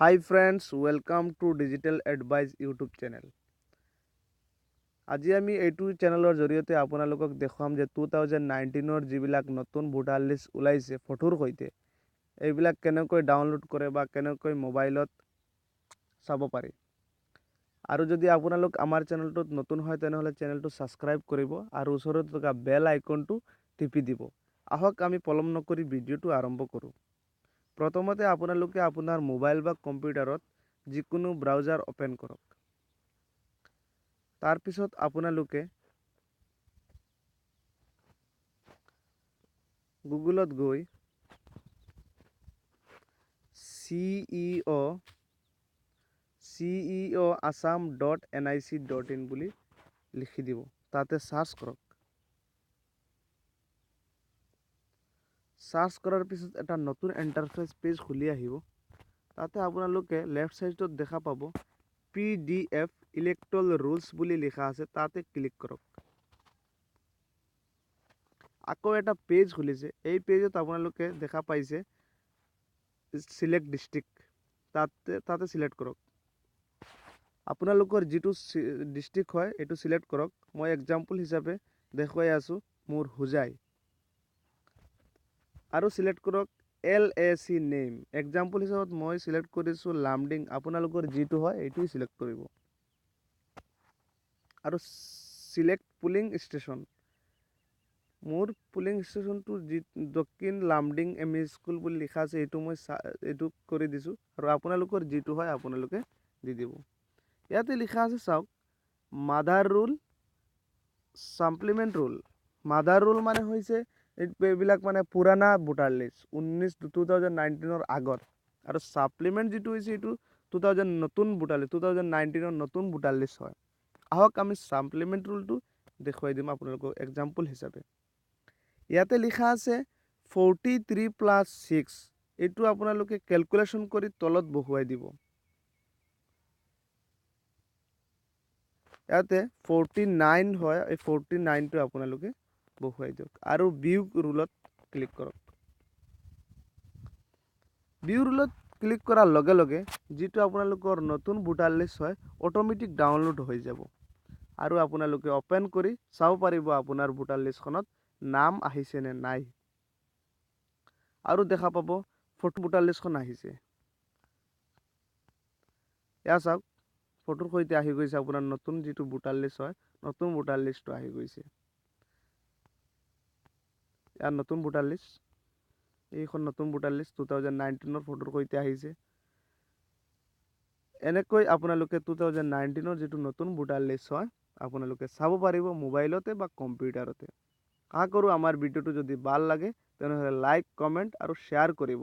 Hi friends, welcome to Digital Advice YouTube channel. আজি আমি এইটো চেনেলৰ জৰিয়তে আপোনালোকক দেখাম যে 2019ৰ যিবিলাক নতুন ভোটাৰ লিষ্ট ওলাইছে ফটোৰ সৈতে এইবিলাক কেনেকৈ ডাউনলোড কৰে বা কেনেকৈ মোবাইলত চাব পাৰি। আৰু যদি আপোনালোক আমাৰ চেনেলটোত নতুন হয় তেনেহলে চেনেলটো সাবস্ক্ৰাইব কৰিব আৰু ওচৰত থকা বেল আইকনটো টিপি দিব। আহক আমি পলম নকৰি ভিডিঅ'টো আৰম্ভ কৰোঁ। প্ৰথমতে আপোনালোকে আপোনাৰ মোবাইল বা কম্পিউটাৰত যিকোনো ব্ৰাউজাৰ ওপেন কৰক। তাৰ পিছত আপোনালোকে গুগলত গৈ ceo assam.nic.in বুলি লিখি দিব। তাতে সার্চ কৰক। সাৰ্চ কৰাৰ পিছত এটা নতুন ইন্টাৰফেস পেজ খুলি আহিব। তাতে আপোনালোকে লেফট সাইডত দেখা পাব PDF ইলেক্ট্ৰল ৰুলছ বুলি লিখা আছে, তাতে ক্লিক কৰক। আকৌ এটা পেজ খুলিছে। এই পেজত আপোনালোকে দেখা পাইছে সিলেক্ট ডিস্ট্ৰিক্ট, তাতে সিলেক্ট কৰক। আপোনালোকৰ যিটো ডিস্ট্ৰিক্ট হয় এইটো সিলেক্ট কৰক। মই এক্সাম্পল হিচাপে দেখুৱাই আছো মোৰ হোজাই। আৰু সিলেক্ট কৰক LAC নেম। এক্সাম্পল হিচাপত মই সিলেক্ট কৰিছো লামডিং। আপোনালোকৰ যিটো হয় এইটোই সিলেক্ট কৰিব। আৰু সিলেক্ট পুলিং ষ্টেচন। মোৰ পুলিং ষ্টেচনটো দক্ষিণ লামডিং ME স্কুল বুলি লিখা আছে, এইটো মই এইটো কৰি দিছো। আৰু আপোনালোকৰ যিটো হয় আপোনালোকে দি দিব। ইয়াতে লিখা আছে চাওক, mother rule, supplement rule. Mother rule মানে হৈছে এইবিলাক মানে পুৰানা ভোটাৰ লিষ্ট 2019ৰ আগৰ। আৰু সাপ্লিমেন্ট যিটো হৈছে এইটো 2019ৰ নতুন ভোটাৰ লিষ্ট হয়। আহক আমি সাপ্লিমেন্ট ৰুলটো দেখুৱাই দিম আপোনালোকক এক্সাম্পল হিচাপে। ইয়াতে লিখা আছে 43+6। এইটো আপোনালোকে ক্যালকুলেশন কৰি তলত বহুৱাই দিব। ইয়াতে 49 হয়, এই 49টো আপোনালোকে বহুৱাই দিয়ক আৰু ভিউ ৰুলত ক্লিক কৰক। ভিউ ৰুলত ক্লিক কৰাৰ লগে লগে যিটো আপোনালোকৰ নতুন ভোটাৰ লিষ্ট হয় অটোমেটিক ডাউনলোড হৈ যাব। আৰু আপোনালোকে ওপেন কৰি চাব পাৰিব আপোনাৰ ভোটাৰ লিষ্টখনত নাম আহিছে নে নাই। আৰু দেখা পাব ফটো ভোটাৰ লিষ্টখন আহিছে। এয়া চাওক, ফটোৰ সৈতে আহি গৈছে আপোনাৰ নতুন যিটো ভোটাৰ লিষ্ট হয়, নতুন ভোটাৰ লিষ্টটো আহি গৈছে। ইয়াৰ নতুন ভোটাৰ লিষ্ট, এইখন নতুন ভোটাৰ লিষ্ট 2019ৰ ফটোৰ সৈতে আহিছে। এনেকৈ আপোনালোকে 2019ৰ যিটো নতুন ভোটাৰ লিষ্ট হয় আপোনালোকে চাব পাৰিব মোবাইলতে বা কম্পিউটাৰতে। আশা কৰোঁ আমাৰ ভিডিঅ'টো যদি ভাল লাগে তেনেহলে লাইক, কমেন্ট আৰু শ্বেয়াৰ কৰিব।